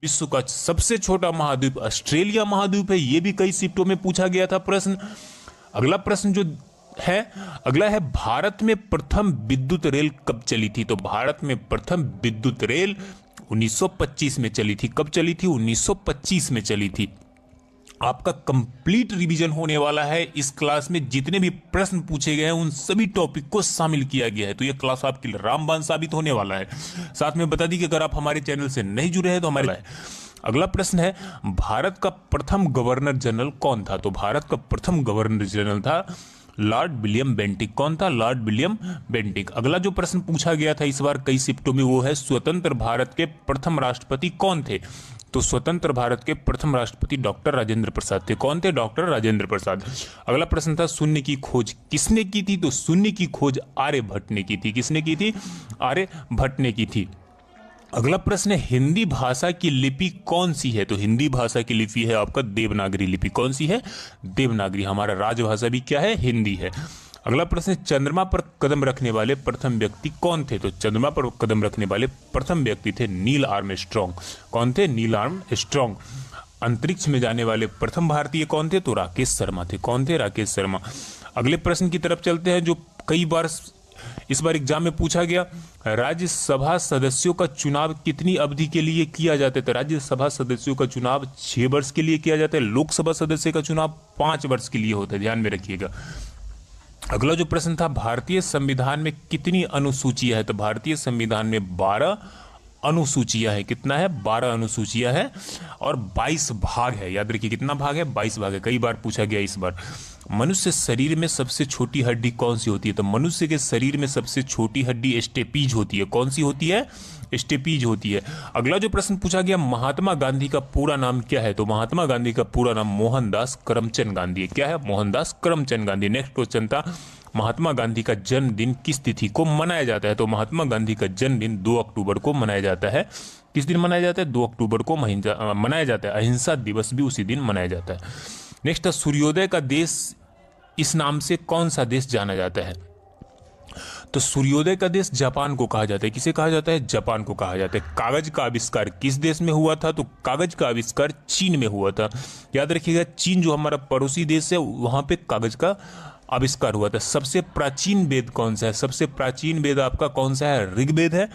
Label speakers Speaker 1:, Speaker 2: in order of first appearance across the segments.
Speaker 1: विश्व का सबसे छोटा महाद्वीप ऑस्ट्रेलिया महाद्वीप है, ये भी कई शिफ्टों में पूछा गया था प्रश्न। अगला प्रश्न जो है, अगला है, भारत में प्रथम विद्युत रेल कब चली थी? तो भारत में प्रथम विद्युत रेल 1925 में चली थी। कब चली थी? 1925 में चली थी। आपका कंप्लीट रिवीजन होने वाला है इस क्लास में। जितने भी प्रश्न पूछे गए हैं उन सभी टॉपिक को शामिल किया गया है, तो यह क्लास आपके लिए रामबाण साबित होने वाला है। साथ में बता दी कि अगर आप हमारे चैनल से नहीं जुड़े हैं तो हमारे अगला प्रश्न है, भारत का प्रथम गवर्नर जनरल कौन था? तो भारत का प्रथम गवर्नर जनरल था लॉर्ड विलियम बेंटिक। कौन था? Lord William Bentinck. अगला जो प्रश्न पूछा गया था इस बार कई शिफ्टों में, वो है स्वतंत्र भारत के प्रथम राष्ट्रपति कौन थे? तो स्वतंत्र भारत के प्रथम राष्ट्रपति डॉक्टर राजेंद्र प्रसाद थे। कौन थे? डॉक्टर राजेंद्र प्रसाद। अगला प्रश्न था, शून्य की खोज किसने की थी? तो शून्य की खोज आर्यभट्ट ने की थी। किसने की थी? आर्यभट्ट ने की थी। अगला प्रश्न है, हिंदी भाषा की लिपि कौन सी है? तो हिंदी भाषा की लिपि है आपका देवनागरी लिपि। कौन सी है? देवनागरी। हमारा राजभाषा भी क्या है? हिंदी है। अगला प्रश्न है, चंद्रमा पर कदम रखने वाले प्रथम व्यक्ति कौन थे? तो चंद्रमा पर कदम रखने वाले प्रथम व्यक्ति थे नील आर्मस्ट्रॉन्ग। कौन थे? Neil Armstrong. अंतरिक्ष में जाने वाले प्रथम भारतीय कौन थे? तो राकेश शर्मा थे। कौन थे? राकेश शर्मा। अगले प्रश्न की तरफ चलते हैं जो कई बार इस बार एग्जाम में पूछा गया। राज्यसभा सदस्यों का चुनाव कितनी अवधि के लिए किया जाता है? तो राज्यसभा सदस्यों का चुनाव 6 वर्ष के लिए किया जाता है। लोकसभा सदस्य का चुनाव 5 वर्ष के लिए होता है, ध्यान में रखिएगा। अगला जो प्रश्न था, भारतीय संविधान में कितनी अनुसूचियां है? तो भारतीय संविधान में 12 अनुसूचियां है। कितना है? 12 अनुसूचियां है और 22 भाग है। याद रखिए कितना भाग है? 22 भाग है। कई बार पूछा गया इस बार। मनुष्य शरीर में सबसे छोटी हड्डी कौन सी होती है? तो मनुष्य के शरीर में सबसे छोटी हड्डी स्टेपीज होती है। कौन सी होती है? स्टेपीज होती है। अगला जो प्रश्न पूछा गया, महात्मा गांधी का पूरा नाम क्या है? तो महात्मा गांधी का पूरा नाम मोहनदास करमचंद गांधी है। क्या है? मोहनदास करमचंद गांधी। नेक्स्ट क्वेश्चन था, महात्मा गांधी का जन्मदिन किस तिथि को मनाया जाता है? तो महात्मा गांधी का जन्मदिन 2 अक्टूबर को मनाया जाता है। किस दिन मनाया जाता है? 2 अक्टूबर को मनाया जाता है। अहिंसा दिवस भी उसी दिन मनाया जाता है। नेक्स्ट है, सूर्योदय का देश इस नाम से कौन सा देश जाना जाता है? तो सूर्योदय का देश जापान को कहा जाता है। किसे कहा जाता है? जापान को कहा जाता है। कागज का आविष्कार किस देश में हुआ था? तो कागज का आविष्कार चीन में हुआ था। याद रखिएगा, चीन जो हमारा पड़ोसी देश है वहां पे कागज का आविष्कार हुआ था। सबसे प्राचीन वेद कौन सा है? सबसे प्राचीन वेद आपका कौन सा है? ऋग्वेद है।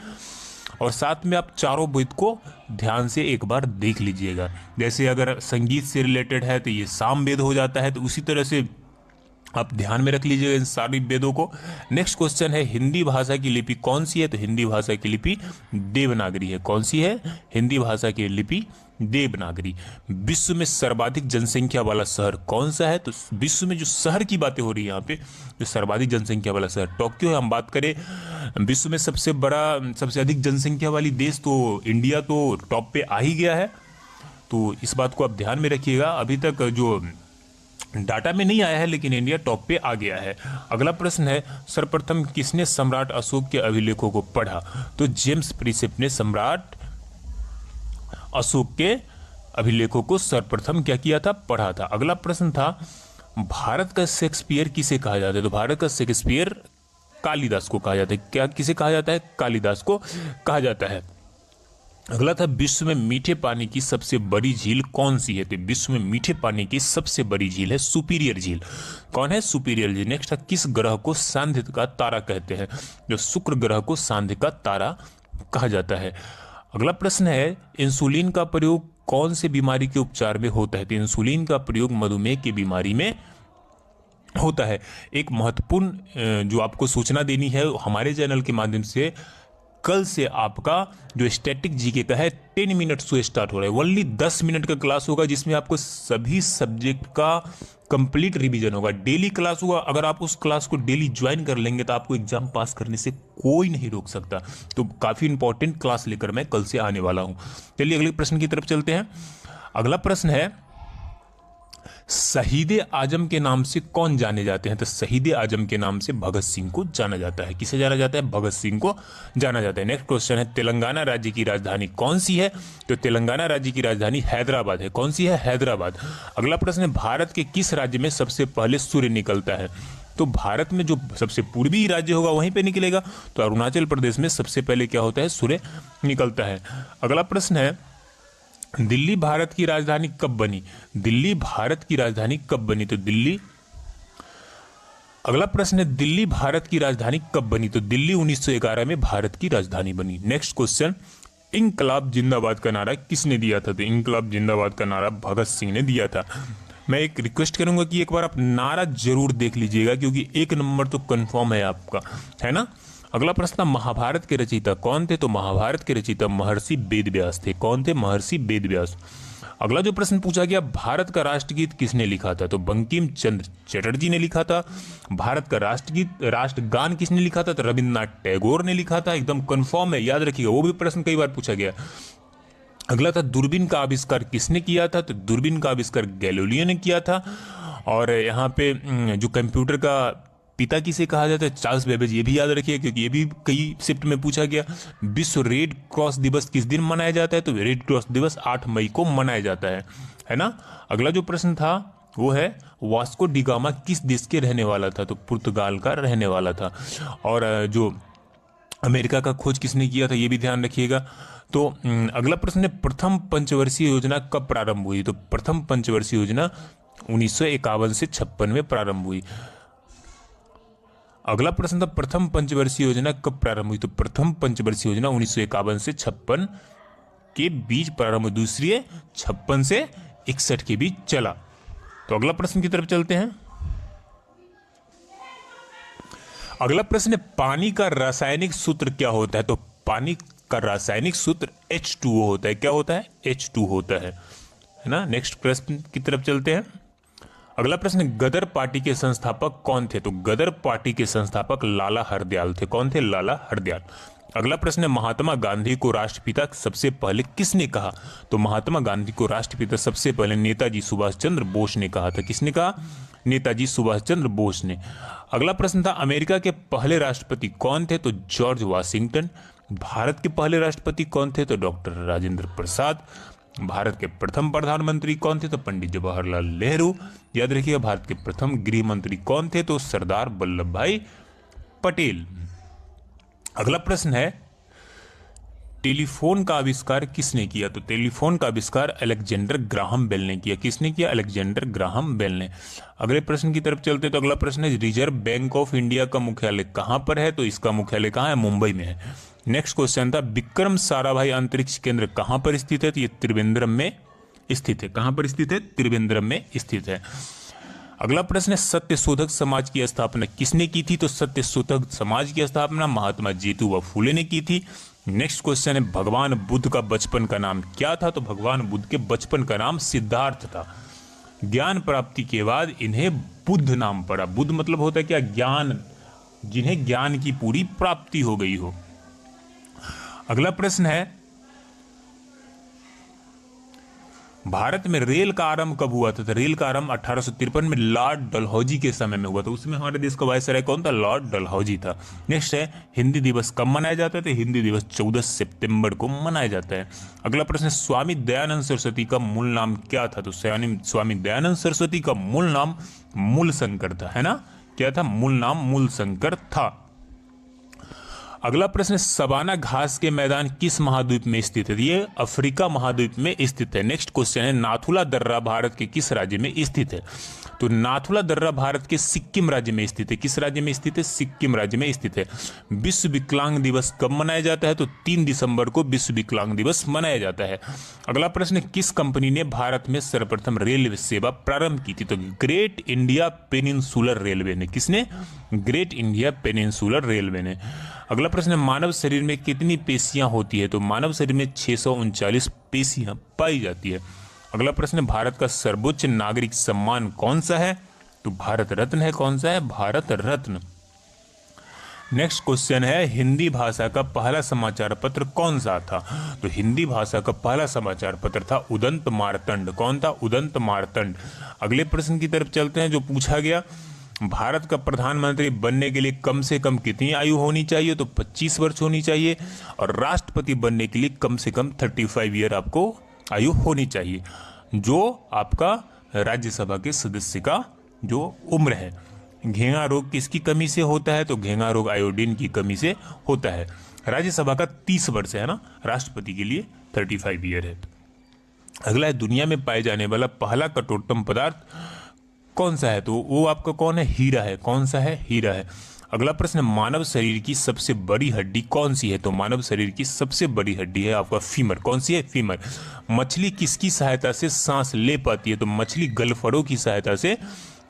Speaker 1: और साथ में आप चारों वेद को ध्यान से एक बार देख लीजिएगा। जैसे अगर संगीत से रिलेटेड है तो ये सामवेद हो जाता है, तो उसी तरह से आप ध्यान में रख लीजिएगा इन सारी वेदों को। नेक्स्ट क्वेश्चन है, हिंदी भाषा की लिपि कौन सी है? तो हिंदी भाषा की लिपि देवनागरी है। कौन सी है? हिंदी भाषा की लिपि देवनागरी। विश्व में सर्वाधिक जनसंख्या वाला शहर कौन सा है? तो विश्व में जो शहर की बातें हो रही है यहाँ पे, जो सर्वाधिक जनसंख्या वाला शहर टोक्यो है। हम बात करें विश्व में सबसे बड़ा, सबसे अधिक जनसंख्या वाली देश, तो इंडिया तो टॉप पे आ ही गया है। तो इस बात को आप ध्यान में रखिएगा। अभी तक जो डाटा में नहीं आया है लेकिन इंडिया टॉप पे आ गया है। अगला प्रश्न है, सर्वप्रथम किसने सम्राट अशोक के अभिलेखों को पढ़ा? तो जेम्स प्रिंसेप ने सम्राट अशोक के अभिलेखों को सर्वप्रथम क्या किया था? पढ़ा था। अगला प्रश्न था, भारत का शेक्सपियर किसे कहा जाता है? तो भारत का शेक्सपियर कालिदास को कहा जाता है। क्या किसे कहा जाता है? कालिदास को कहा जाता है। अगला था, विश्व में मीठे पानी की सबसे बड़ी झील कौन सी है? तो विश्व में मीठे पानी की सबसे बड़ी झील है सुपीरियर झील। कौन है? सुपीरियर झील। नेक्स्ट था, किस ग्रह को सांध्य का तारा कहते हैं? जो शुक्र ग्रह को सांध्य का तारा कहा जाता है। अगला प्रश्न है, इंसुलिन का प्रयोग कौन से बीमारी के उपचार में होता है? तो इंसुलिन का प्रयोग मधुमेह की बीमारी में होता है। एक महत्वपूर्ण जो आपको सूचना देनी है हमारे चैनल के माध्यम से, कल से आपका जो स्टैटिक जीके का है 10 मिनट से स्टार्ट हो रहा है। ओनली 10 मिनट का क्लास होगा जिसमें आपको सभी सब्जेक्ट का कंप्लीट रिवीजन होगा। डेली क्लास होगा। अगर आप उस क्लास को डेली ज्वाइन कर लेंगे तो आपको एग्जाम पास करने से कोई नहीं रोक सकता। तो काफ़ी इंपॉर्टेंट क्लास लेकर मैं कल से आने वाला हूँ। चलिए अगले प्रश्न की तरफ चलते हैं। अगला प्रश्न है, शहीद आजम के नाम से कौन जाने जाते हैं? तो शहीद आजम के नाम से भगत सिंह को जाना जाता है। किसे जाना जाता है? भगत सिंह को जाना जाता है। नेक्स्ट क्वेश्चन है, तेलंगाना राज्य की राजधानी कौन सी है? तो तेलंगाना राज्य की राजधानी हैदराबाद है। कौन सी है? हैदराबाद। अगला प्रश्न है, भारत के किस राज्य में सबसे पहले सूर्य निकलता है? तो भारत में जो सबसे पूर्वी राज्य होगा वहीं पे निकलेगा। तो अरुणाचल प्रदेश में सबसे पहले क्या होता है? सूर्य निकलता है। अगला प्रश्न है, दिल्ली भारत की राजधानी कब बनी? दिल्ली भारत की राजधानी कब बनी? तो दिल्ली, अगला प्रश्न है दिल्ली भारत की राजधानी कब बनी? तो दिल्ली 1911 में भारत की राजधानी बनी। नेक्स्ट क्वेश्चन, इंकलाब जिंदाबाद का नारा किसने दिया था? तो इंकलाब जिंदाबाद का नारा भगत सिंह ने दिया था। मैं एक रिक्वेस्ट करूंगा कि एक बार आप नारा जरूर देख लीजिएगा, क्योंकि 1 नंबर तो कंफर्म है आपका, है ना। अगला प्रश्न, महाभारत के रचयिता कौन थे? तो महाभारत के रचयिता महर्षि वेदव्यास थे। कौन थे? महर्षि वेदव्यास। अगला जो प्रश्न पूछा गया, भारत का राष्ट्रगीत किसने लिखा था? तो बंकिम चंद्र चटर्जी ने लिखा था। भारत का राष्ट्रगीत, राष्ट्रगान किसने लिखा था? तो रविन्द्रनाथ टैगोर ने लिखा था। एकदम कंफर्म है, याद रखिएगा, वो भी प्रश्न कई बार पूछा गया। अगला था, दूरबीन का आविष्कार किसने किया था? तो दूरबीन का आविष्कार गैलीलियो ने किया था। और यहाँ पे जो कंप्यूटर का पिता किसे कहा जाता है? Charles Babbage. ये भी याद रखिए, क्योंकि ये भी कई शिफ्ट में पूछा गया। विश्व रेड क्रॉस दिवस किस दिन मनाया जाता है? तो रेड क्रॉस दिवस 8 मई को मनाया जाता है ना। अगला जो प्रश्न था वो है, वास्को डी गामा किस देश के रहने वाला था? तो पुर्तगाल का रहने वाला था। और जो अमेरिका का खोज किसने किया था, ये भी ध्यान रखिएगा। तो अगला प्रश्न है, प्रथम पंचवर्षीय योजना कब प्रारंभ हुई? तो प्रथम पंचवर्षीय योजना 1951 से 56 में प्रारंभ हुई। अगला प्रश्न था, प्रथम पंचवर्षीय योजना कब प्रारंभ हुई? तो प्रथम पंचवर्षीय योजना 1951 से 56 के बीच प्रारंभ हुई। दूसरी 56 से 61 के बीच चला। तो अगला प्रश्न की तरफ चलते हैं। अगला प्रश्न है, पानी का रासायनिक सूत्र क्या होता है? तो पानी का रासायनिक सूत्र H2O होता है। क्या होता है? H2 होता है ना। नेक्स्ट प्रश्न की तरफ चलते हैं। अगला प्रश्न, गदर पार्टी के संस्थापक कौन थे? तो गदर पार्टी के संस्थापक लाला हरदयाल थे। कौन थे? लाला हरदयाल। अगला प्रश्न है, महात्मा गांधी को राष्ट्रपिता सबसे पहले किसने कहा? तो महात्मा गांधी को राष्ट्रपिता सबसे पहले नेताजी सुभाष चंद्र बोस ने कहा था। किसने कहा? नेताजी सुभाष चंद्र बोस ने। अगला प्रश्न था, अमेरिका के पहले राष्ट्रपति कौन थे? तो जॉर्ज वाशिंगटन। भारत के पहले राष्ट्रपति कौन थे? तो डॉक्टर राजेंद्र प्रसाद। भारत के प्रथम प्रधानमंत्री कौन थे? तो पंडित जवाहरलाल नेहरू। याद रखिएगा, भारत के प्रथम गृह मंत्री कौन थे? तो सरदार वल्लभ भाई पटेल। अगला प्रश्न है, टेलीफोन का आविष्कार किसने किया? तो टेलीफोन का आविष्कार अलेक्जेंडर ग्राहम बेल ने किया। किसने किया? अलेक्जेंडर ग्राहम बेल ने। अगले प्रश्न की तरफ चलते तो अगला प्रश्न है, रिजर्व बैंक ऑफ इंडिया का मुख्यालय कहां पर है? तो इसका मुख्यालय कहां है? मुंबई में है। नेक्स्ट क्वेश्चन था, विक्रम साराभाई अंतरिक्ष केंद्र कहां पर स्थित है? तो ये त्रिवेंद्रम में स्थित है। कहां पर स्थित है? त्रिवेंद्रम में स्थित है। अगला प्रश्न है, सत्यशोधक समाज की स्थापना किसने की थी? तो सत्यशोधक समाज की स्थापना महात्मा ज्योतिबा फूले ने की थी। नेक्स्ट क्वेश्चन है, भगवान बुद्ध का बचपन का नाम क्या था? तो भगवान बुद्ध के बचपन का नाम सिद्धार्थ था। ज्ञान प्राप्ति के बाद इन्हें बुद्ध नाम पड़ा। बुद्ध मतलब होता है क्या? ज्ञान, जिन्हें ज्ञान की पूरी प्राप्ति हो गई हो। अगला प्रश्न है, भारत में रेल का आरंभ कब हुआ था? तो रेल का आरंभ 1853 में लॉर्ड डलहौजी के समय में हुआ था। उसमें हमारे देश का वायसराय कौन था? लॉर्ड डलहौजी था। नेक्स्ट है, हिंदी दिवस कब मनाया जाता है? तो हिंदी दिवस 14 सितंबर को मनाया जाता है। अगला प्रश्न है, स्वामी दयानंद सरस्वती का मूल नाम क्या था? तो स्वामी दयानंद सरस्वती का मूल नाम मूलशंकर था, है ना। क्या था? मूल नाम मूलशंकर था। अगला प्रश्न, सवाना घास के मैदान किस महाद्वीप में स्थित है? ये अफ्रीका महाद्वीप में स्थित है। नेक्स्ट क्वेश्चन है, नाथुला दर्रा भारत के किस राज्य में स्थित है? तो नाथुला दर्रा भारत के सिक्किम राज्य में स्थित है। किस राज्य में स्थित है? सिक्किम राज्य में स्थित है। विश्व विकलांग दिवस कब मनाया जाता है? तो 3 दिसंबर को विश्व विकलांग दिवस मनाया जाता है। अगला प्रश्न, किस कंपनी ने भारत में सर्वप्रथम रेलवे सेवा प्रारंभ की थी? तो ग्रेट इंडिया पेनिनसुलर रेलवे ने। किसने? ग्रेट इंडिया पेनिनसुलर रेलवे ने। अगला प्रश्न है, मानव शरीर में कितनी पेशियां होती है? तो मानव शरीर में 639 पेशियां पाई जाती है। अगला प्रश्न है, भारत का सर्वोच्च नागरिक सम्मान कौन सा है? तो भारत रत्न है। कौन सा है? भारत रत्न। नेक्स्ट क्वेश्चन है, हिंदी भाषा का पहला समाचार पत्र कौन सा था? तो हिंदी भाषा का पहला समाचार पत्र था उदंत मार्तंड। कौन था? उदंत मार्तंड। अगले प्रश्न की तरफ चलते हैं, जो पूछा गया, भारत का प्रधानमंत्री बनने के लिए कम से कम कितनी आयु होनी चाहिए? तो 25 वर्ष होनी चाहिए। और राष्ट्रपति बनने के लिए कम से कम 35 ईयर आपको आयु होनी चाहिए, जो आपका राज्यसभा के सदस्य का जो उम्र है। घेंगा रोग किसकी कमी से होता है? तो घेंगा रोग आयोडीन की कमी से होता है। राज्यसभा का 30 वर्ष है ना, राष्ट्रपति के लिए 35 ईयर है। अगला है दुनिया में पाए जाने वाला पहला कठोरतम पदार्थ कौन सा है, तो वो आपका कौन है, हीरा है। कौन सा है, हीरा है। अगला प्रश्न, मानव शरीर की सबसे बड़ी हड्डी कौन सी है, तो मानव शरीर की सबसे बड़ी हड्डी है आपका फीमर। कौन सी है, फीमर। मछली किसकी सहायता से सांस ले पाती है, तो मछली गलफड़ों की सहायता से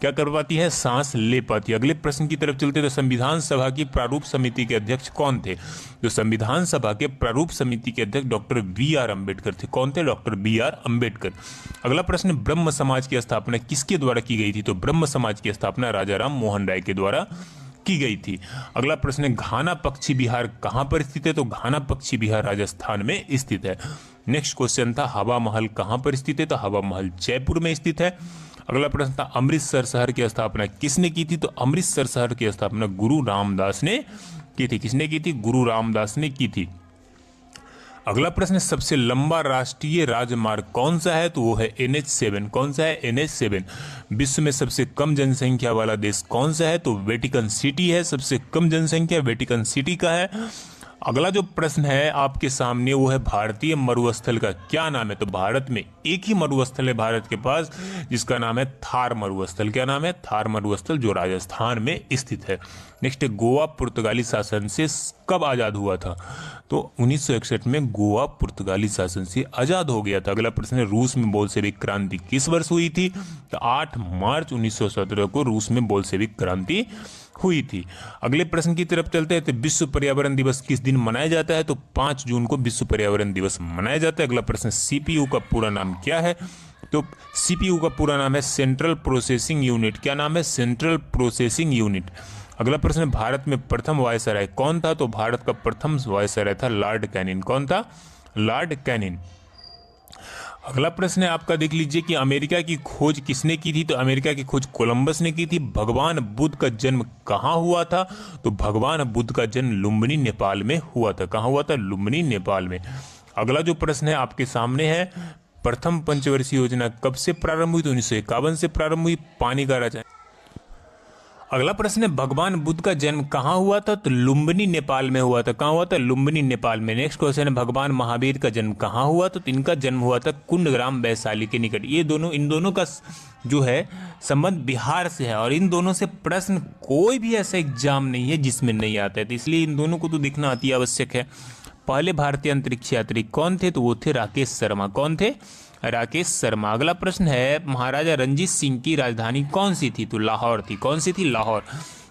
Speaker 1: क्या कर पाती है, सांस ले पाती है। अगले प्रश्न की तरफ चलते तो संविधान सभा की प्रारूप समिति के अध्यक्ष कौन थे, तो संविधान सभा के प्रारूप समिति के अध्यक्ष डॉक्टर बी.आर. अम्बेडकर थे। कौन थे, डॉक्टर बी.आर. अम्बेडकर। अगला प्रश्न, ब्रह्म समाज की स्थापना किसके द्वारा की गई थी, तो ब्रह्म समाज की स्थापना राजा राम मोहन राय के द्वारा की गई थी। अगला प्रश्न है, घाना पक्षी विहार कहां पर स्थित है, तो घाना पक्षी विहार राजस्थान में स्थित है। नेक्स्ट क्वेश्चन था, हवा महल कहां पर स्थित है, तो हवा महल जयपुर में स्थित है। अगला प्रश्न था, अमृतसर शहर की स्थापना किसने की थी, तो अमृतसर शहर की स्थापना गुरु रामदास ने की थी। किसने की थी, गुरु रामदास ने की थी। अगला प्रश्न, सबसे लंबा राष्ट्रीय राजमार्ग कौन सा है, तो वो है NH7। कौन सा है, NH7। विश्व में सबसे कम जनसंख्या वाला देश कौन सा है, तो वेटिकन सिटी है। सबसे कम जनसंख्या वेटिकन सिटी का है। अगला जो प्रश्न है आपके सामने वो है भारतीय मरुस्थल का क्या नाम है, तो भारत में एक ही मरुस्थल है भारत के पास जिसका नाम है थार मरुस्थल। क्या नाम है, थार मरुस्थल, जो राजस्थान में स्थित है। नेक्स्ट है, गोवा पुर्तगाली शासन से कब आजाद हुआ था, तो 1961 में गोवा पुर्तगाली शासन से आजाद हो गया था। अगला प्रश्न है, रूस में बोल्शेविक क्रांति किस वर्ष हुई थी, तो 8 मार्च 1917 को रूस में बोल्शेविक क्रांति हुई थी। अगले प्रश्न की तरफ चलते हैं, तो विश्व पर्यावरण दिवस किस दिन मनाया जाता है, तो 5 जून को विश्व पर्यावरण दिवस मनाया जाता है। अगला प्रश्न, CPU का पूरा नाम क्या है, तो CPU का पूरा नाम है सेंट्रल प्रोसेसिंग यूनिट। क्या नाम है, सेंट्रल प्रोसेसिंग यूनिट। अगला प्रश्न, भारत में प्रथम वायसराय कौन था, तो भारत का प्रथम वायसराय था लॉर्ड कैनिन। कौन था, लॉर्ड कैनिन। अगला प्रश्न है आपका, देख लीजिए कि अमेरिका की खोज किसने की थी, तो अमेरिका की खोज कोलंबस ने की थी। भगवान बुद्ध का जन्म कहाँ हुआ था, तो भगवान बुद्ध का जन्म लुम्बिनी नेपाल में हुआ था। कहाँ हुआ था, लुम्बिनी नेपाल में। अगला जो प्रश्न है आपके सामने है, प्रथम पंचवर्षीय योजना कब से प्रारंभ हुई, तो 1951 से प्रारंभ हुई। पानी का राजा। अगला प्रश्न है, भगवान बुद्ध का जन्म कहाँ हुआ था, तो लुम्बिनी नेपाल में हुआ था। कहाँ हुआ था, लुम्बिनी नेपाल में। नेक्स्ट क्वेश्चन है, भगवान महावीर का जन्म कहाँ हुआ, तो इनका जन्म हुआ था कुंडग्राम वैशाली के निकट। ये दोनों, इन दोनों का जो है संबंध बिहार से है और इन दोनों से प्रश्न कोई भी ऐसा एग्जाम नहीं है जिसमें नहीं आता है, तो इसलिए इन दोनों को तो दिखना अति आवश्यक है। पहले भारतीय अंतरिक्ष यात्री कौन थे, तो वो थे राकेश शर्मा। कौन थे, राकेश शर्मा। अगला प्रश्न है, महाराजा रंजीत सिंह की राजधानी कौन सी थी, तो लाहौर थी। कौन सी थी, लाहौर।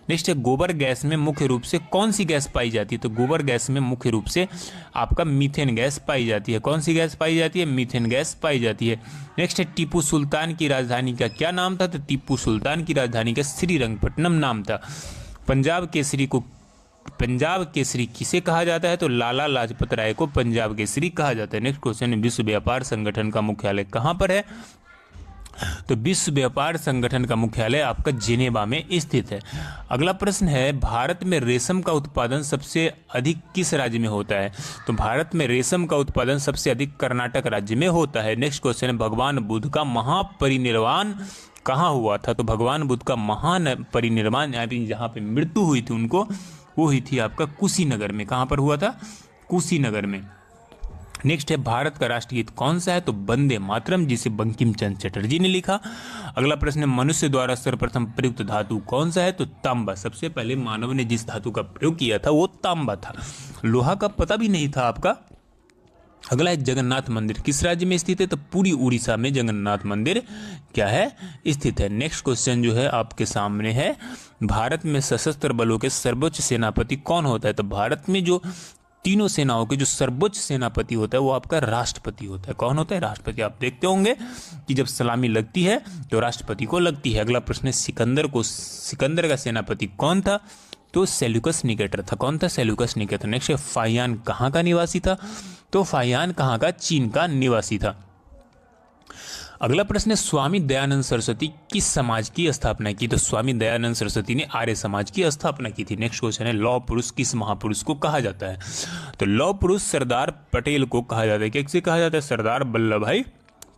Speaker 1: नेक्स्ट है, गोबर गैस में मुख्य रूप से कौन सी गैस पाई जाती है, तो गोबर गैस में मुख्य रूप से आपका मीथेन गैस पाई जाती है। कौन सी गैस पाई जाती है, मीथेन गैस पाई जाती है। नेक्स्ट है, टीपू सुल्तान की राजधानी का क्या नाम था, तो टीपू सुल्तान की राजधानी का श्रीरंगपट्टनम नाम था। पंजाब केसरी किसे कहा जाता है, तो लाला लाजपत राय को पंजाब केसरी कहा जाता है। नेक्स्ट क्वेश्चन है, विश्व व्यापार संगठन का मुख्यालय कहाँ पर है, तो विश्व व्यापार संगठन का मुख्यालय आपका जिनेवा में स्थित है। अगला प्रश्न है, भारत में रेशम का उत्पादन सबसे अधिक किस राज्य में होता है, तो भारत में रेशम का उत्पादन सबसे अधिक कर्नाटक राज्य में होता है। नेक्स्ट क्वेश्चन है, भगवान बुद्ध का महापरिनिर्वाण कहाँ हुआ था, तो भगवान बुद्ध का महान परिनिर्वाण यानी जहाँ पे मृत्यु हुई थी उनको, वो हुई थी आपका कुशीनगर में। कहाँ पर हुआ था, कुशीनगर में। नेक्स्ट है, भारत का राष्ट्रगीत कौन सा है, तो वंदे मातरम, जिसे बंकिम चंद्र चटर्जी ने लिखा। अगला प्रश्न है, मनुष्य द्वारा सर्वप्रथम प्रयुक्त धातु कौन सा है, तो तांबा। सबसे पहले मानव ने जिस धातु का प्रयोग किया था वो तांबा था, लोहा का पता भी नहीं था आपका। अगला है, जगन्नाथ मंदिर किस राज्य में स्थित है, तो पूरी उड़ीसा में जगन्नाथ मंदिर क्या है, स्थित है। नेक्स्ट क्वेश्चन जो है आपके सामने है, भारत में सशस्त्र बलों के सर्वोच्च सेनापति कौन होता है, तो भारत में जो तीनों सेनाओं के जो सर्वोच्च सेनापति होता है वो आपका राष्ट्रपति होता है। कौन होता है, राष्ट्रपति। आप देखते होंगे कि जब सलामी लगती है तो राष्ट्रपति को लगती है। अगला प्रश्न है, सिकंदर का सेनापति कौन था, तो सेल्यूकस निकेटर था। कौन था, सेल्यूकस निकेटर। नेक्स्ट है, फाहियान कहाँ का निवासी था, तो फाहियान कहाँ का, चीन का निवासी था। अगला प्रश्न है, स्वामी दयानंद सरस्वती किस समाज की स्थापना की, तो स्वामी दयानंद सरस्वती ने आर्य समाज की स्थापना की थी। नेक्स्ट क्वेश्चन है, लौह पुरुष किस महापुरुष को कहा जाता है, तो लौह पुरुष सरदार पटेल को कहा जाता है। किससे कहा जाता है, सरदार वल्लभ भाई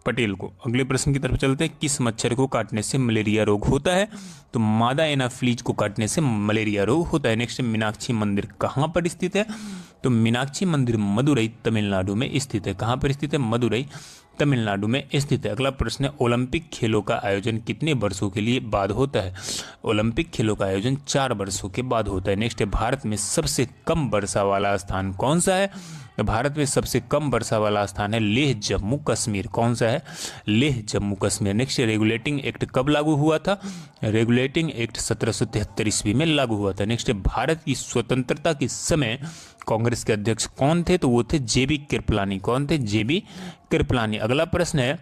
Speaker 1: पटेल को। अगले प्रश्न की तरफ चलते हैं, किस मच्छर को काटने से मलेरिया रोग होता है, तो मादा एनाफ्लीज को काटने से मलेरिया रोग होता है। नेक्स्ट, मीनाक्षी मंदिर कहाँ पर स्थित है, तो मीनाक्षी मंदिर मदुरई तमिलनाडु में स्थित है। कहाँ पर स्थित है, मदुरई तमिलनाडु में स्थित है। अगला प्रश्न है, ओलंपिक खेलों का आयोजन कितने वर्षों के लिए बाद होता है? ओलंपिक खेलों का आयोजन 4 वर्षों के बाद होता है। नेक्स्ट है, भारत में सबसे कम वर्षा वाला स्थान कौन सा है? तो भारत में सबसे कम वर्षा वाला स्थान है लेह जम्मू कश्मीर। कौन सा है? Leh Jammu Kashmir. Next, regulating act कब लागू हुआ था? रेगुलेटिंग एक्ट 1773 ईस्वी में लागू हुआ था। नेक्स्ट, भारत की स्वतंत्रता के समय कांग्रेस के अध्यक्ष कौन थे? तो वो थे जेबी कृपलानी। कौन थे? जेबी कृपलानी। अगला प्रश्न है,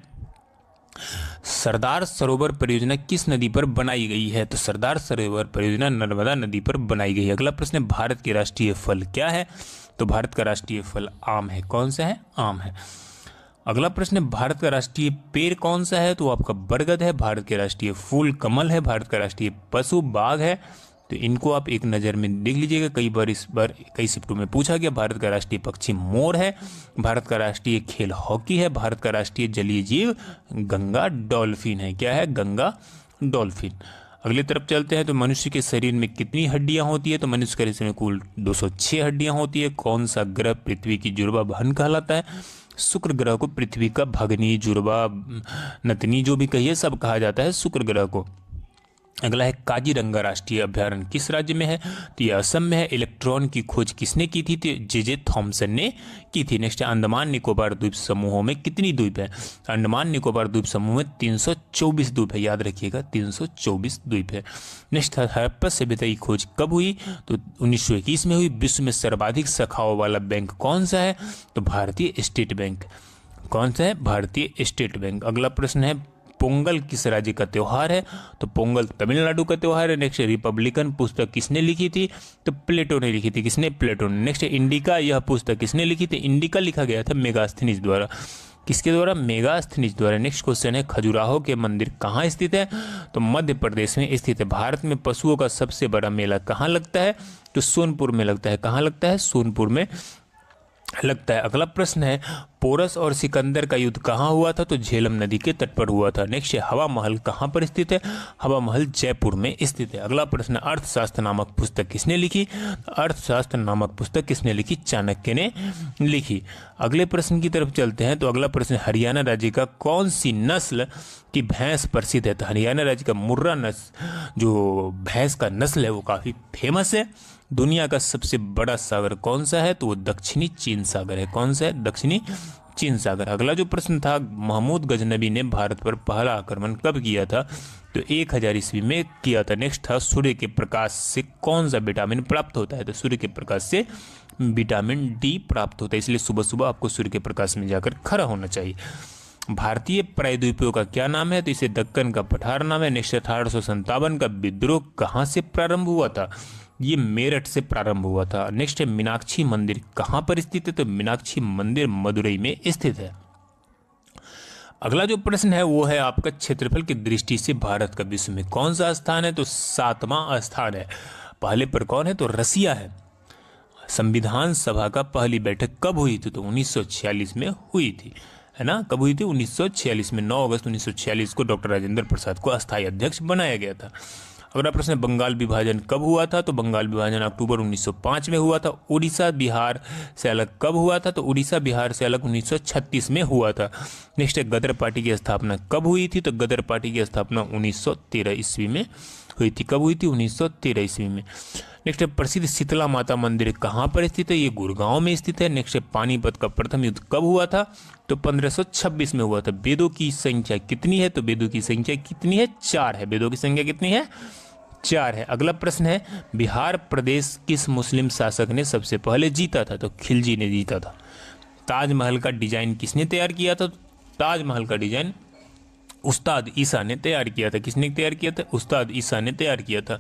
Speaker 1: सरदार सरोवर परियोजना किस नदी पर बनाई गई है? तो सरदार सरोवर परियोजना नर्मदा नदी पर बनाई गई है। अगला प्रश्न है, भारत के राष्ट्रीय फल क्या है? तो भारत का राष्ट्रीय फल आम है। कौन सा है? आम है। अगला प्रश्न है, भारत का राष्ट्रीय पेड़ कौन सा है? तो आपका बरगद है। भारत के राष्ट्रीय फूल कमल है। भारत का राष्ट्रीय पशु बाघ है। तो इनको आप एक नज़र में देख लीजिएगा, कई बार इस बार कई शिफ्टों में पूछा गया। भारत का राष्ट्रीय पक्षी मोर है। भारत का राष्ट्रीय खेल हॉकी है। भारत का राष्ट्रीय जलीय जीव गंगा डॉल्फिन है। क्या है? गंगा डॉल्फिन। अगली तरफ चलते हैं, तो मनुष्य के शरीर में कितनी हड्डियां होती है? तो मनुष्य के शरीर में कुल 206 हड्डियां होती है। कौन सा ग्रह पृथ्वी की जुड़वा बहन कहलाता है? शुक्र ग्रह को पृथ्वी का भगनी, जुड़वा, नतनी जो भी कहिए सब कहा जाता है शुक्र ग्रह को। अगला है, काजीरंगा राष्ट्रीय अभयारण्य किस राज्य में है? तो यह असम में है। इलेक्ट्रॉन की खोज किसने की थी? तो जे थॉमसन ने की थी। नेक्स्ट, अंडमान निकोबार द्वीप समूहों में कितनी द्वीप है? अंडमान निकोबार द्वीप समूह में 324 द्वीप है। याद रखिएगा, 324 द्वीप है। नेक्स्ट, हड़प्पा सभ्यता की खोज कब हुई? तो 1921 में हुई। विश्व में सर्वाधिक शाखाओं वाला बैंक कौन सा है? तो भारतीय स्टेट बैंक। कौन सा है? भारतीय स्टेट बैंक। अगला प्रश्न है, पोंगल किस राज्य का त्योहार है? तो पोंगल तमिलनाडु का त्योहार है। नेक्स्ट, रिपब्लिकन पुस्तक किसने लिखी थी? तो प्लेटो ने लिखी थी। किसने? प्लेटो ने। नेक्स्ट, इंडिका, यह पुस्तक किसने लिखी थी? इंडिका लिखा गया था मेगास्थनीज द्वारा। किसके द्वारा? मेगास्थनीज द्वारा। नेक्स्ट क्वेश्चन है, खजुराहो के मंदिर कहाँ स्थित है? तो मध्य प्रदेश में स्थित है। भारत में पशुओं का सबसे बड़ा मेला कहाँ लगता है? तो सोनपुर में लगता है। कहाँ लगता है? सोनपुर में लगता है। अगला प्रश्न है, पोरस और सिकंदर का युद्ध कहाँ हुआ था? तो झेलम नदी के तट पर हुआ था। नेक्स्ट, हवा महल कहाँ पर स्थित है? हवा महल जयपुर में स्थित है। अगला प्रश्न, अर्थशास्त्र नामक पुस्तक किसने लिखी? अर्थशास्त्र नामक पुस्तक किसने लिखी? चाणक्य ने लिखी। अगले प्रश्न की तरफ चलते हैं, तो अगला प्रश्न, हरियाणा राज्य का कौन सी नस्ल की भैंस प्रसिद्ध है? तो हरियाणा राज्य का मुर्रा नस्ल जो भैंस का नस्ल है वो काफ़ी फेमस है। दुनिया का सबसे बड़ा सागर कौन सा है? तो वो दक्षिणी चीन सागर है। कौन सा है? दक्षिणी चीन सागर। अगला जो प्रश्न था, महमूद गजनबी ने भारत पर पहला आक्रमण कब किया था? तो 1000 ईस्वी में किया था। नेक्स्ट था, सूर्य के प्रकाश से कौन सा विटामिन प्राप्त होता है? तो सूर्य के प्रकाश से विटामिन डी प्राप्त होता है, इसलिए सुबह सुबह आपको सूर्य के प्रकाश में जाकर खड़ा होना चाहिए। भारतीय प्रायद्वीपों का क्या नाम है? तो इसे दक्कन का पठार नाम है। नेक्स्ट, 1857 का विद्रोह कहाँ से प्रारंभ हुआ था? ये मेरठ से प्रारंभ हुआ था। नेक्स्ट है, मीनाक्षी मंदिर कहाँ पर स्थित है? तो मीनाक्षी मंदिर मदुरई में स्थित है। अगला जो प्रश्न है वो है आपका, क्षेत्रफल की दृष्टि से भारत का विश्व में कौन सा स्थान है? तो 7वां स्थान है। पहले पर कौन है? तो रसिया है। संविधान सभा का पहली बैठक कब हुई थी? तो 1946 में हुई थी, है ना। कब हुई थी? 1946 में। 9 अगस्त 1946 को डॉक्टर राजेंद्र प्रसाद को अस्थायी अध्यक्ष बनाया गया था। अगला प्रश्न, बंगाल विभाजन कब हुआ था? तो बंगाल विभाजन अक्टूबर 1905 में हुआ था। उड़ीसा बिहार से अलग कब हुआ था? तो उड़ीसा बिहार से अलग 1936 में हुआ था। नेक्स्ट है, गदर पार्टी की स्थापना कब हुई थी? तो गदर पार्टी की स्थापना 1913 ईस्वी में हुई थी। कब हुई थी? 1913 ईस्वी में। नेक्स्ट है, प्रसिद्ध शीतला माता मंदिर कहाँ पर स्थित है? ये गुड़गांव में स्थित है। नेक्स्ट है, पानीपत का प्रथम युद्ध कब हुआ था? तो 1526 में हुआ था। वेदों की संख्या कितनी है? तो वेदों की संख्या कितनी है? 4 है। वेदों की संख्या कितनी है? 4 है। अगला प्रश्न है, बिहार प्रदेश किस मुस्लिम शासक ने सबसे पहले जीता था? तो खिलजी ने जीता था। ताजमहल का डिजाइन किसने तैयार किया था? ताजमहल का डिजाइन उस्ताद ईसा ने तैयार किया था। किसने तैयार किया था? उस्ताद ईसा ने तैयार किया था।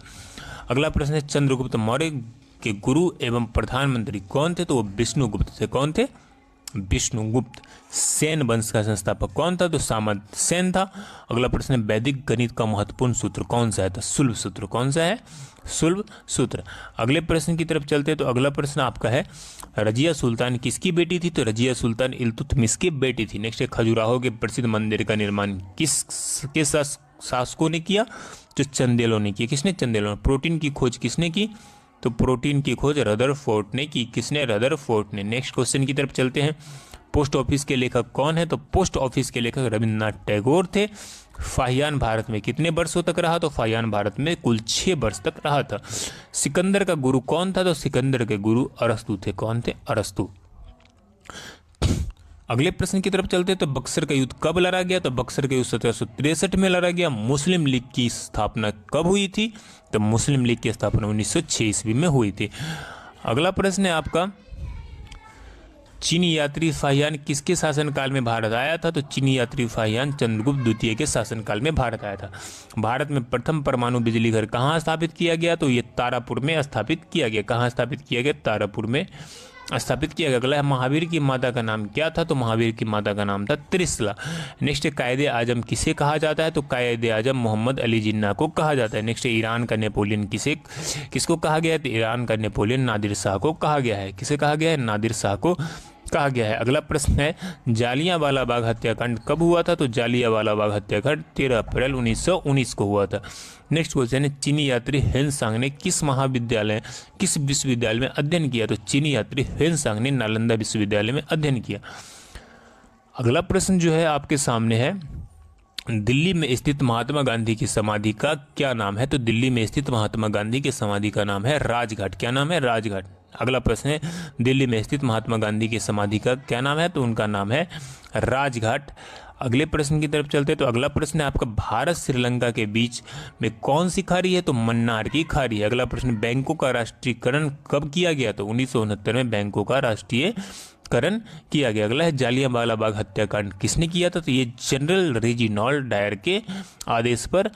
Speaker 1: अगला प्रश्न है, चंद्रगुप्त मौर्य के गुरु एवं प्रधानमंत्री कौन थे? तो वो विष्णुगुप्त थे। कौन थे? विष्णुगुप्त। सेन वंश का संस्थापक कौन था? तो सामंत सेन था। अगला प्रश्न है, वैदिक गणित का महत्वपूर्ण सूत्र कौन सा है? तो शुल्ब सूत्र। कौन सा है? शुल्ब सूत्र। अगले प्रश्न की तरफ चलते हैं, तो अगला प्रश्न आपका है, रजिया सुल्तान किसकी बेटी थी? तो रजिया सुल्तान इल्तुतमिश की बेटी थी। नेक्स्ट है, खजुराहो के प्रसिद्ध मंदिर का निर्माण किसके शासकों ने किया? जो चंदेलों ने किया। किसने? चंदेलों। प्रोटीन की खोज किसने की? तो प्रोटीन की खोज रदरफोर्ड ने की। किसने? रदरफोर्ड ने। नेक्स्ट क्वेश्चन की तरफ चलते हैं, पोस्ट ऑफिस के लेखक कौन है? तो पोस्ट ऑफिस के लेखक रविन्द्रनाथ टैगोर थे। फाहियान भारत में कितने वर्षों तक रहा? तो फाहियान भारत में कुल 6 वर्ष तक रहा था। सिकंदर का गुरु कौन था? तो सिकंदर के गुरु अरस्तु थे। कौन थे? अरस्तु। अगले प्रश्न की तरफ चलते हैं। तो बक्सर का युद्ध कब लड़ा गया? तो बक्सर का युद्ध 1763 में लड़ा गया। मुस्लिम लीग की स्थापना कब हुई थी? तो मुस्लिम लीग की स्थापना 1906 ईस्वी में हुई थी। अगला प्रश्न है आपका, चीनी यात्री फाहियान किसके शासनकाल में भारत आया था? तो चीनी यात्री फाहियान चंद्रगुप्त द्वितीय के शासनकाल में भारत आया था। भारत में प्रथम परमाणु बिजली घर कहाँ स्थापित किया गया? तो ये तारापुर में स्थापित किया गया। कहाँ स्थापित किया गया? तारापुर में स्थापित किया गया। अगला है, महावीर की माता का नाम क्या था? तो महावीर की माता का नाम था त्रिशला। नेक्स्ट, कायदे आजम किसे कहा जाता है? तो कायदे आजम मोहम्मद अली जिन्ना को कहा जाता है। नेक्स्ट, ईरान का नेपोलियन किसको कहा गया है? तो ईरान का नेपोलियन नादिर शाह को कहा गया है। किसे कहा गया है? नादिर शाह को कहा गया है। अगला प्रश्न है, जालियांवाला बाग हत्याकांड कब हुआ था? तो जालियांवाला बाग हत्याकांड 13 अप्रैल 1919 को हुआ था। नेक्स्ट क्वेश्चन है, चीनी यात्री हेनसांग ने किस विश्वविद्यालय में अध्ययन किया? तो चीनी यात्री हेनसांग ने नालंदा विश्वविद्यालय में अध्ययन किया। अगला प्रश्न जो है आपके सामने है, दिल्ली में स्थित महात्मा गांधी की समाधि का क्या नाम है? तो दिल्ली में स्थित महात्मा गांधी की समाधि का नाम है राजघाट। क्या नाम है? राजघाट। अगला प्रश्न है, दिल्ली में स्थित महात्मा गांधी की समाधि का क्या नाम है? तो उनका नाम है राजघाट। अगले प्रश्न की तरफ चलते हैं। तो अगला प्रश्न है आपका, भारत श्रीलंका के बीच में कौन सी खाड़ी है? तो मन्नार की खाड़ी है। अगला प्रश्न, बैंकों का राष्ट्रीयकरण कब किया गया? तो 1969 में बैंकों का राष्ट्रीयकरण किया गया। अगला है, जालियांवाला बाग हत्याकांड किसने किया था? तो ये जनरल रेजिनॉल्ड डायर के आदेश पर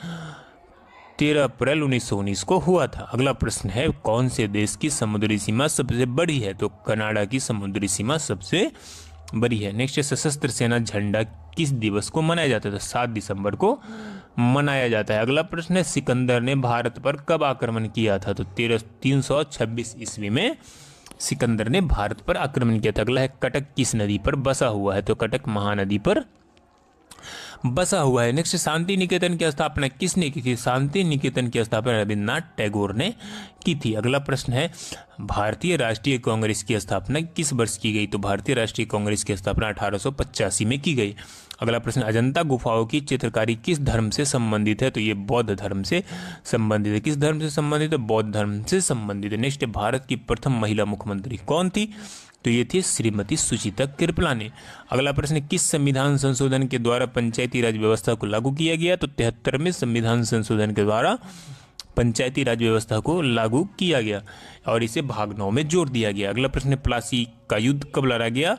Speaker 1: 13 अप्रैल 1919 को हुआ था। अगला प्रश्न है, कौन से देश की समुद्री सीमा सबसे बड़ी है? तो कनाडा की समुद्री सीमा सबसे बड़ी है। नेक्स्ट, सशस्त्र सेना झंडा किस दिवस को मनाया जाता है? 7 दिसंबर को मनाया जाता है। अगला प्रश्न है, सिकंदर ने भारत पर कब आक्रमण किया था? तो 326 ईस्वी में सिकंदर ने भारत पर आक्रमण किया था। अगला है, कटक किस नदी पर बसा हुआ है? तो कटक महानदी पर बसा हुआ है। नेक्स्ट, शांति निकेतन की स्थापना किसने की थी? शांति निकेतन की स्थापना रविन्द्रनाथ टैगोर ने की थी। अगला प्रश्न है, भारतीय राष्ट्रीय कांग्रेस की स्थापना किस वर्ष की गई? तो भारतीय राष्ट्रीय कांग्रेस की स्थापना 1885 में की गई। अगला प्रश्न, अजंता गुफाओं की चित्रकारी किस धर्म से संबंधित है? तो ये बौद्ध धर्म से संबंधित है। किस धर्म से संबंधित है? बौद्ध धर्म से संबंधित है। नेक्स्ट, भारत की प्रथम महिला मुख्यमंत्री कौन थी? तो ये थी श्रीमती सुचिता कृपलानी। अगला प्रश्न, किस संविधान संशोधन के द्वारा पंचायती राज व्यवस्था को लागू किया गया? तो 73वें संविधान संशोधन के द्वारा पंचायती राज व्यवस्था को लागू किया गया और इसे भाग 9 में जोड़ दिया गया। अगला प्रश्न, प्लासी का युद्ध कब लड़ा गया?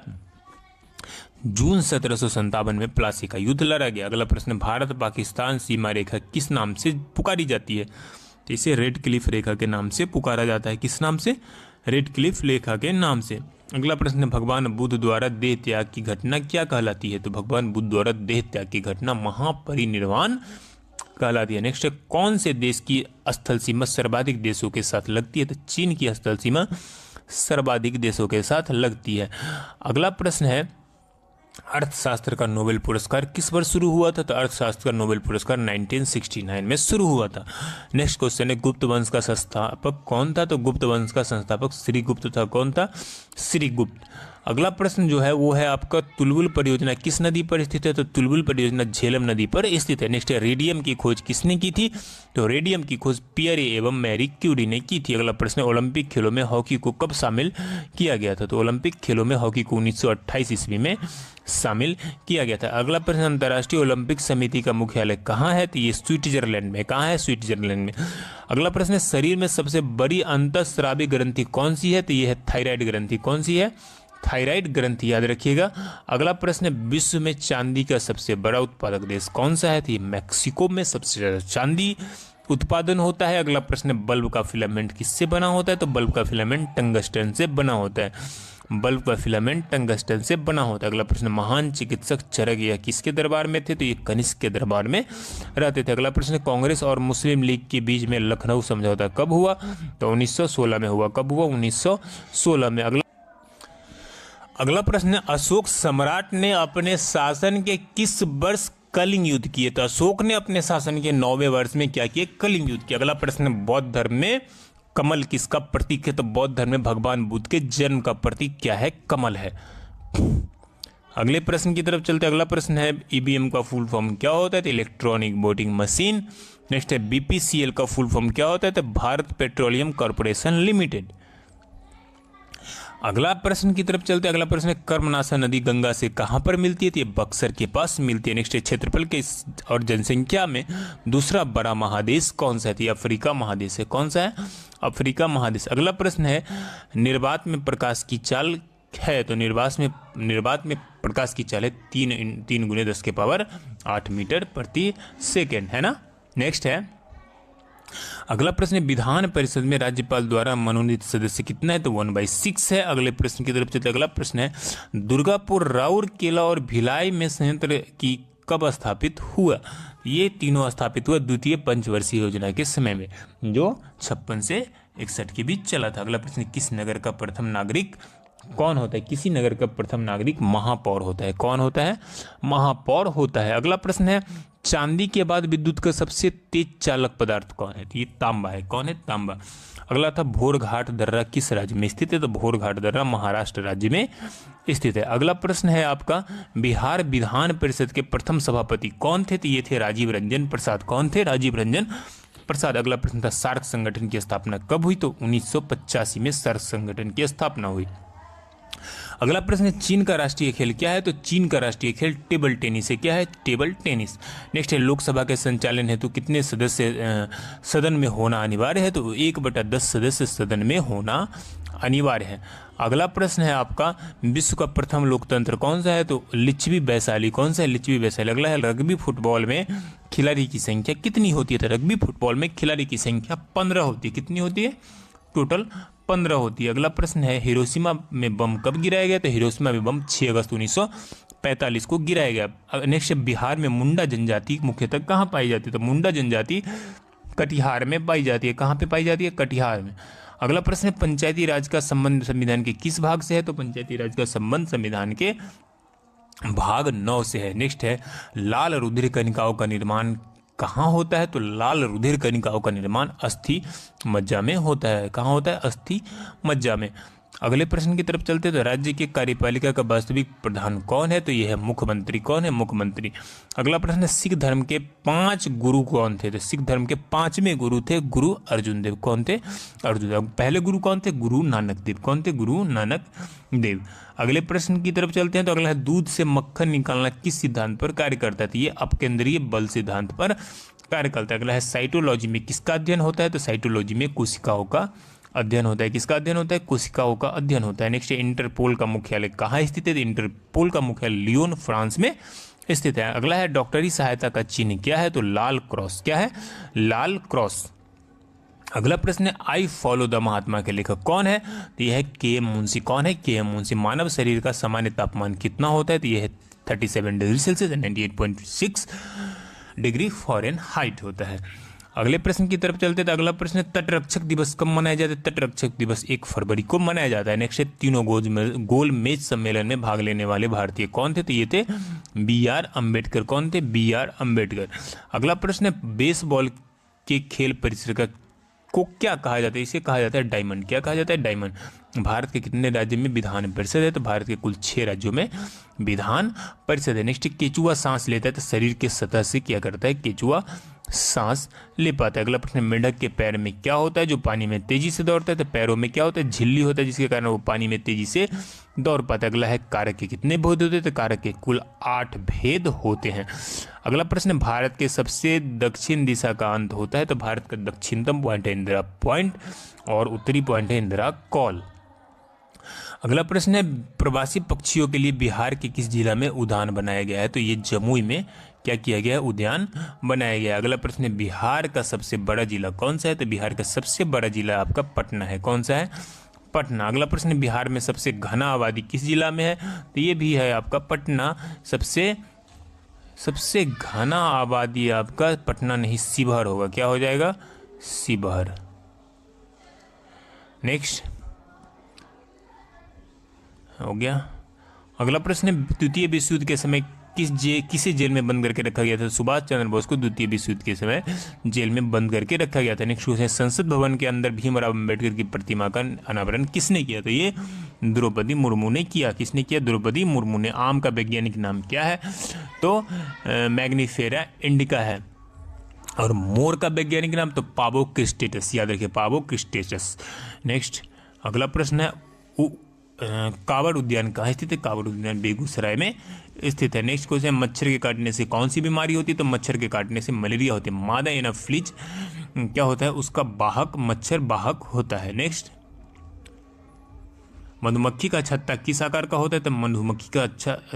Speaker 1: जून 1757 में प्लासी का युद्ध लड़ा गया। अगला प्रश्न, भारत पाकिस्तान सीमा रेखा किस नाम से पुकारी जाती है? तो इसे रेड क्लिफ रेखा के नाम से पुकारा जाता है। किस नाम से? रेड क्लिफ रेखा के नाम से। अगला प्रश्न, भगवान बुद्ध द्वारा देह त्याग की घटना क्या कहलाती है? तो भगवान बुद्ध द्वारा देह त्याग की घटना महापरिनिर्वाण कहलाती है। नेक्स्ट, कौन से देश की स्थल सीमा सर्वाधिक देशों के साथ लगती है? तो चीन की स्थल सीमा सर्वाधिक देशों के साथ लगती है। अगला प्रश्न है, अर्थशास्त्र का नोबेल पुरस्कार किस वर्ष शुरू हुआ था? तो अर्थशास्त्र का नोबेल पुरस्कार 1969 में शुरू हुआ था। नेक्स्ट क्वेश्चन है, गुप्त वंश का संस्थापक कौन था? तो गुप्त वंश का संस्थापक श्रीगुप्त था। कौन था? श्रीगुप्त। अगला प्रश्न जो है वो है आपका, तुलबुल परियोजना किस नदी पर स्थित है? तो तुलबुल परियोजना झेलम नदी पर स्थित है। नेक्स्ट है, रेडियम की खोज किसने की थी? तो रेडियम की खोज पियरे एवं मैरी क्यूरी ने की थी। अगला प्रश्न, ओलंपिक खेलों में हॉकी को कब शामिल किया गया था? तो ओलंपिक खेलों में हॉकी को 1928 ईस्वी में शामिल किया गया था। अगला प्रश्न, अंतर्राष्ट्रीय ओलंपिक समिति का मुख्यालय कहाँ है? तो ये स्विट्जरलैंड में। कहाँ है? स्विट्जरलैंड में। अगला प्रश्न है, शरीर में सबसे बड़ी अंतःस्रावी ग्रंथि कौन सी है? तो ये है थायराइड ग्रंथि। कौन सी है? थायराइड ग्रंथि, याद रखिएगा। अगला प्रश्न है, विश्व में चांदी का सबसे बड़ा उत्पादक देश कौन सा है? तो ये मैक्सिको में सबसे ज्यादा चांदी उत्पादन होता है। अगला प्रश्न है, बल्ब का फिलामेंट किससे बना होता है? तो बल्ब का फिलामेंट टंगस्टन से बना होता है। बल्ब का फिलामेंट टंगस्टन से बना होता है। अगला प्रश्न, महान चिकित्सक चरक यह किसके दरबार में थे? तो ये कनिष्क के दरबार में रहते थे। अगला प्रश्न, कांग्रेस और मुस्लिम लीग के बीच में लखनऊ समझौता कब हुआ? तो 1916 में हुआ। कब हुआ? 1916 में। अगला प्रश्न है, अशोक सम्राट ने अपने शासन के किस वर्ष कलिंग युद्ध किए? तो अशोक ने अपने शासन के 9वें वर्ष में क्या किए? कलिंग युद्ध किया। अगला प्रश्न है, बौद्ध धर्म में कमल किसका प्रतीक है? तो बौद्ध धर्म में भगवान बुद्ध के जन्म का प्रतीक क्या है? कमल है। अगले प्रश्न की तरफ चलते। अगला प्रश्न है ईवीएम का फुल फॉर्म क्या होता है? तो इलेक्ट्रॉनिक वोटिंग मशीन। नेक्स्ट है बीपीसीएल का फुल फॉर्म क्या होता है? तो भारत पेट्रोलियम कॉर्पोरेशन लिमिटेड। अगला प्रश्न की तरफ चलते। अगला प्रश्न है कर्मनाशा नदी गंगा से कहां पर मिलती है? तो ये बक्सर के पास मिलती है। नेक्स्ट है क्षेत्रफल के और जनसंख्या में दूसरा बड़ा महादेश कौन सा है? तो ये अफ्रीका महादेश है। कौन सा है? अफ्रीका महादेश। अगला प्रश्न है निर्वात में प्रकाश की चाल है? तो निर्वात में प्रकाश की चाल है 3 × 10⁸ मीटर प्रति सेकेंड, है ना। नेक्स्ट है अगला प्रश्न है विधान परिषद में राज्यपाल द्वारा मनोनीत सदस्य कितना है? तो 1/6 है। अगले प्रश्न की तरफ चलते। अगला प्रश्न है दुर्गापुर, राउरकेला और भिलाई में संयंत्र की कब स्थापित हुआ? ये तीनों स्थापित हुआ द्वितीय पंचवर्षीय योजना के समय में, जो 56 से 61 के बीच चला था। अगला प्रश्न किस नगर का प्रथम नागरिक कौन होता है? किसी नगर का प्रथम नागरिक महापौर होता है। कौन होता है? महापौर होता है। अगला प्रश्न है चांदी के बाद विद्युत का सबसे तेज चालक पदार्थ कौन है? तो ये तांबा है। कौन है? तांबा। अगला था भोरघाट दर्रा किस राज्य में स्थित है? तो भोरघाट दर्रा महाराष्ट्र राज्य में स्थित है। अगला प्रश्न है आपका बिहार विधान परिषद के प्रथम सभापति कौन थे? तो ये थे राजीव रंजन प्रसाद। कौन थे? राजीव रंजन प्रसाद। अगला प्रश्न था सार्क संगठन की स्थापना कब हुई? तो 1985 में सार्क संगठन की स्थापना हुई। अगला प्रश्न है चीन का राष्ट्रीय खेल क्या है? तो चीन का राष्ट्रीय खेल टेबल टेनिस है। क्या है? Table tennis. नेक्स्ट है लोकसभा के संचालन हेतु कितने सदस्य सदन में होना अनिवार्य है? तो 1/10 सदस्य सदन में होना अनिवार्य है। अगला प्रश्न है आपका विश्व का प्रथम लोकतंत्र कौन सा है? तो लिच्छवी वैशाली। कौन सा है? लिच्छवी वैशाली। अगला है रग्बी फुटबॉल में खिलाड़ी की संख्या कितनी होती है? तो रग्बी फुटबॉल में खिलाड़ी की संख्या 15 होती है। कितनी होती है? टोटल 15 होती है। अगला प्रश्न है हिरोशिमा में बम कब गिराया गया? तो हिरोशिमा में बम 6 अगस्त 1945 को गिराया गया। नेक्स्ट बिहार में मुंडा जनजाति मुख्यतः कहाँ पाई जाती है? तो मुंडा जनजाति कटिहार में पाई जाती है। कहाँ पे पाई जाती है? कटिहार में। अगला प्रश्न है पंचायती राज का संबंध संविधान के किस भाग से है? तो पंचायती राज का संबंध संविधान के भाग 9 से है। नेक्स्ट है लाल रुधिर कणिकाओं का निर्माण कहाँ होता है? तो लाल रुधिर कणिकाओं का निर्माण अस्थि मज्जा में होता है। कहाँ होता है? अस्थि मज्जा में। अगले प्रश्न की तरफ चलते तो राज्य की कार्यपालिका का वास्तविक प्रधान कौन है? तो यह है मुख्यमंत्री। कौन है? मुख्यमंत्री। अगला प्रश्न है सिख धर्म के 5 गुरु कौन थे? तो सिख धर्म के 5वें गुरु थे गुरु अर्जुन देव। कौन थे? अर्जुन देव। पहले गुरु कौन थे? गुरु नानक देव। कौन थे? गुरु नानक देव। अगले प्रश्न की तरफ चलते हैं तो अगला है दूध से मक्खन निकालना किस सिद्धांत पर कार्य करता है? तो ये अपकेंद्रीय बल सिद्धांत पर कार्य करता है। अगला है साइटोलॉजी में किसका अध्ययन होता है? तो साइटोलॉजी में कोशिकाओं का अध्ययन होता है। किसका अध्ययन होता है? कोशिकाओं का अध्ययन होता है। नेक्स्ट इंटरपोल का मुख्यालय कहाँ स्थित है? तो इंटरपोल का मुख्यालय लियोन फ्रांस में स्थित है। अगला है डॉक्टरी सहायता का चिन्ह क्या है? तो लाल क्रॉस। क्या है? लाल क्रॉस। अगला प्रश्न है आई फॉलो द महात्मा के लेखक कौन है? तो यह है के.एम. मुंशी। कौन है? के.एम. मुंशी। मानव शरीर का सामान्य तापमान कितना होता है? तो यह है 37 डिग्री सेल्सियस 98.6 डिग्री फ़ारेनहाइट होता है। अगले प्रश्न की तरफ चलते तो अगला प्रश्न है तटरक्षक दिवस कब मनाया जाता है? तटरक्षक दिवस 1 फरवरी को मनाया जाता है। नेक्स्ट है तीनों गोल मेज सम्मेलन में भाग लेने वाले भारतीय कौन थे? तो ये थे बी.आर. अम्बेडकर। कौन थे? बी.आर. अम्बेडकर। अगला प्रश्न है बेसबॉल के खेल परिसर को क्या कहा जाता है? इसे कहा जाता है डायमंड। क्या कहा जाता है? डायमंड। भारत के कितने राज्यों में विधान परिषद है? तो भारत के कुल 6 राज्यों में विधान परिषद है। नेक्स्ट केचुआ सांस लेता है तो शरीर के सतह से क्या करता है? केचुआ सांस ले पाता है। अगला प्रश्न मेंढक के पैर में क्या होता है जो पानी में तेजी से दौड़ता है? तो पैरों में क्या होता है? झिल्ली होता है जिसके कारण वो पानी में तेजी से दौड़ पाता है। अगला है कारक के कितने भेद होते हैं? तो कारक के कुल 8 भेद होते हैं। अगला प्रश्न भारत के सबसे दक्षिण दिशा का अंत होता है? तो भारत का दक्षिणतम पॉइंट है इंदिरा पॉइंट और उत्तरी पॉइंट है इंदिरा कॉल। अगला प्रश्न है प्रवासी पक्षियों के लिए बिहार के किस जिला में उद्यान बनाया गया है? तो ये जमुई में क्या किया गया है? उद्यान बनाया गया है। अगला प्रश्न है बिहार का सबसे बड़ा जिला कौन सा है? तो बिहार का सबसे बड़ा जिला आपका पटना है। कौन सा है? पटना। अगला प्रश्न है बिहार में सबसे घना आबादी किस जिला में है? तो ये भी है आपका पटना। सबसे घना आबादी आपका पटना नहीं शिवहर होगा। क्या हो जाएगा? शिवहर। नेक्स्ट हो गया। अगला प्रश्न है द्वितीय विश्व युद्ध के समय किसे जेल में बंद करके रखा गया था? सुभाष चंद्र बोस को द्वितीय विश्व युद्ध के समय जेल में बंद करके रखा गया था। नेक्स्ट क्वेश्चन है संसद भवन के अंदर भीमराव अम्बेडकर की प्रतिमा का अनावरण किसने किया? तो ये द्रौपदी मुर्मू ने किया। किसने किया? द्रौपदी मुर्मू ने। आम का वैज्ञानिक नाम क्या है? तो मैग्नीफेरा इंडिका है। और मोर का वैज्ञानिक नाम तो पावो क्रिस्टेटस, याद रखिए पावो क्रिस्टेटस। नेक्स्ट अगला प्रश्न है कावड़ उद्यान कहाँ स्थित है? कावड़ उद्यान बेगूसराय में स्थित है। नेक्स्ट क्वेश्चन, मच्छर के काटने से कौन सी बीमारी होती है? तो मच्छर के काटने से मलेरिया होती है। मादा एनाफ्लिज क्या होता है? उसका वाहक मच्छर वाहक होता है। नेक्स्ट, मधुमक्खी का छत्ता किस आकार का होता है? तो मधुमक्खी का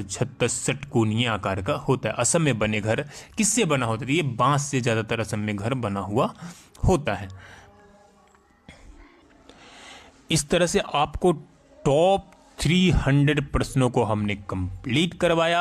Speaker 1: छत्ता षटकोणीय आकार का होता है। असम में बने घर किससे बना होता है? ये बांस से ज्यादातर असम में घर बना हुआ होता है। इस तरह से आपको टॉप 300 प्रश्नों को हमने कंप्लीट करवाया।